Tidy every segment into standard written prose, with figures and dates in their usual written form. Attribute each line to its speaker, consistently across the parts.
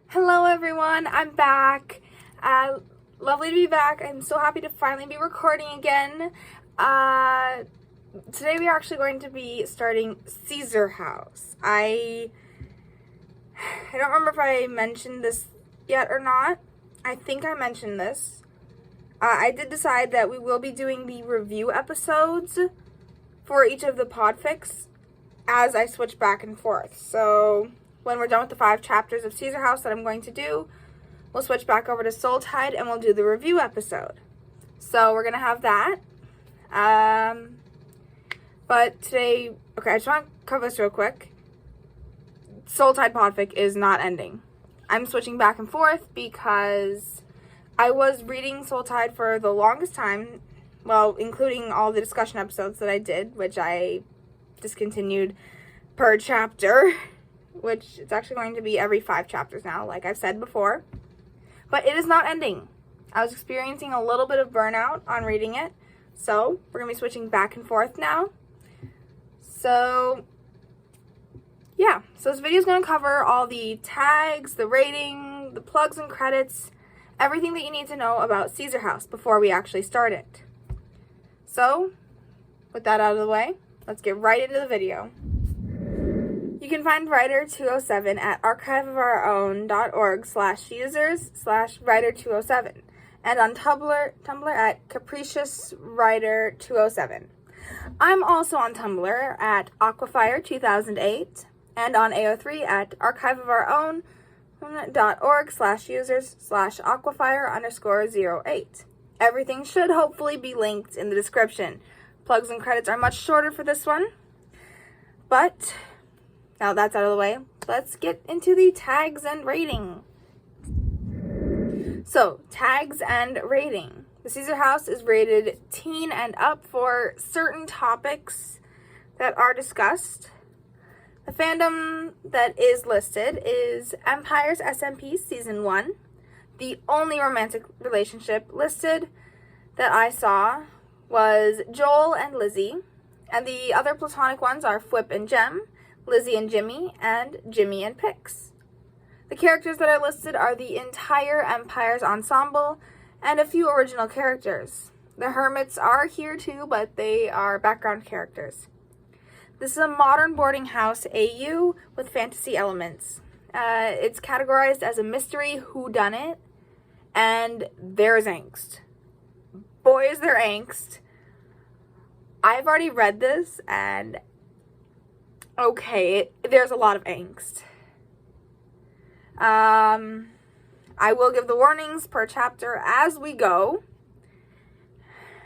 Speaker 1: Hello everyone, I'm back. Lovely to be back. I'm so happy to finally be recording again. Today we are actually going to be starting Caesar House. I don't remember if I mentioned this yet or not. I think I mentioned this. I did decide that we will be doing the review episodes for each of the podfics as I switch back and forth. So when we're done with the 5 chapters of Caesar House that I'm going to do, we'll switch back over to Soul Tide and we'll do the review episode. So we're going to have that. But today, okay, I just want to cover this real quick. Soul Tide podfic is not ending. I'm switching back and forth because I was reading Soul Tide for the longest time, well, including all the discussion episodes that I did, which I discontinued per chapter, which it's actually going to be every 5 chapters now, like I've said before. But it is not ending. I was experiencing a little bit of burnout on reading it, so we're going to be switching back and forth now. So yeah, so this video is going to cover all the tags, the rating, the plugs and credits, everything that you need to know about Caesar House before we actually start it. So, with that out of the way, let's get right into the video. You can find Writer 207 at archiveofourown.org/users/writer207 and on Tumblr at capriciouswriter207. I'm also on Tumblr at aquafire2008 and on AO3 at archiveofourown.org/users/aquafire_08. Everything should hopefully be linked in the description. Plugs and credits are much shorter for this one, but now that's out of the way, let's get into the tags and rating. So, tags and rating. The Caesar House is rated teen and up for certain topics that are discussed. The fandom that is listed is Empire's SMP Season 1. The only romantic relationship listed that I saw was Joel and Lizzie, and the other platonic ones are Fwip and Jem, Lizzie and Jimmy, and Jimmy and Pix. The characters that are listed are the entire Empire's ensemble and a few original characters. The hermits are here too, but they are background characters. This is a modern boarding house AU with fantasy elements. It's categorized as a mystery whodunit, and there's angst. Boy, is there angst. I've already read this, and okay, there's a lot of angst. I will give the warnings per chapter as we go.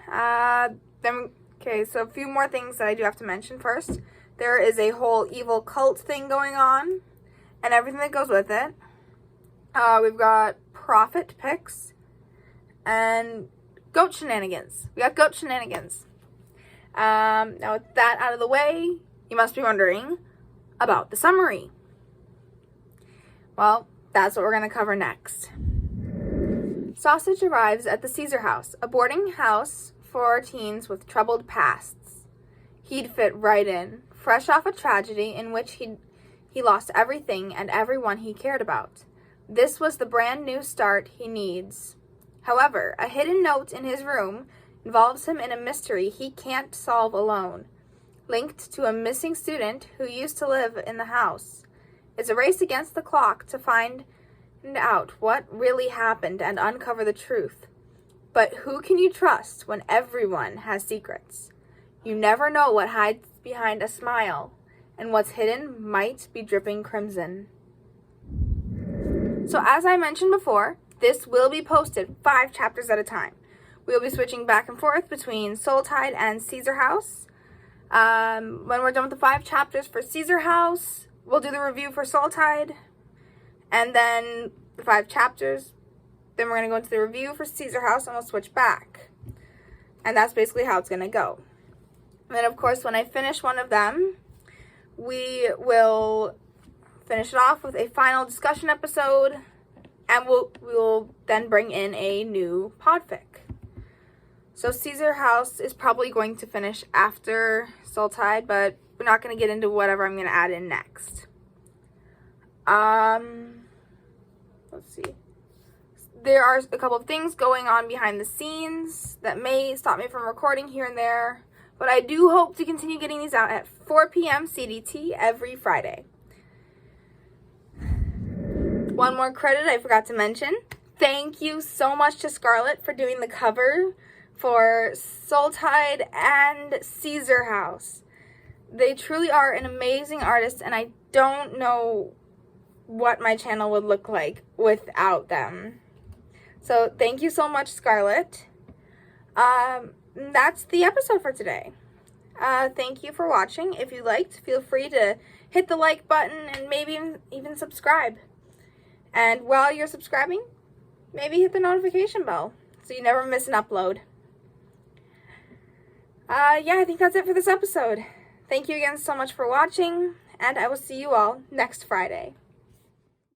Speaker 1: Okay, so a few more things that I do have to mention first. There is a whole evil cult thing going on, and everything that goes with it. We've got profit picks and goat shenanigans. We got goat shenanigans. Now with that out of the way, you must be wondering about the summary. Well, that's what we're going to cover next. Sausage arrives at the Caesar House, a boarding house for teens with troubled pasts. He'd fit right in, fresh off a tragedy in which he lost everything and everyone he cared about. This was the brand new start he needs. However, a hidden note in his room involves him in a mystery he can't solve alone, linked to a missing student who used to live in the house. It's a race against the clock to find out what really happened and uncover the truth. But who can you trust when everyone has secrets? You never know what hides behind a smile, and what's hidden might be dripping crimson. So as I mentioned before, this will be posted 5 chapters at a time. We'll be switching back and forth between Soul Tide and Caesar House. When we're done with the 5 chapters for Caesar House, we'll do the review for Soul Tide, and then the 5 chapters. Then we're going to go into the review for Caesar House, and we'll switch back. And that's basically how it's going to go. And then, of course, when I finish one of them, we will finish it off with a final discussion episode, and we'll then bring in a new podfic. So Caesar House is probably going to finish after Soul Tide, but we're not going to get into whatever I'm going to add in next. let's see. There are a couple of things going on behind the scenes that may stop me from recording here and there, but I do hope to continue getting these out at 4 p.m. CDT every Friday. One more credit I forgot to mention. Thank you so much to Scarlet for doing the cover for Soul Tide and Caesar House. They truly are an amazing artist, and I don't know what my channel would look like without them. So thank you so much, Scarlet. That's the episode for today. Thank you for watching. If you liked, feel free to hit the like button and maybe even subscribe. And while you're subscribing, maybe hit the notification bell so you never miss an upload. Yeah, I think that's it for this episode. Thank you again so much for watching, and I will see you all next Friday.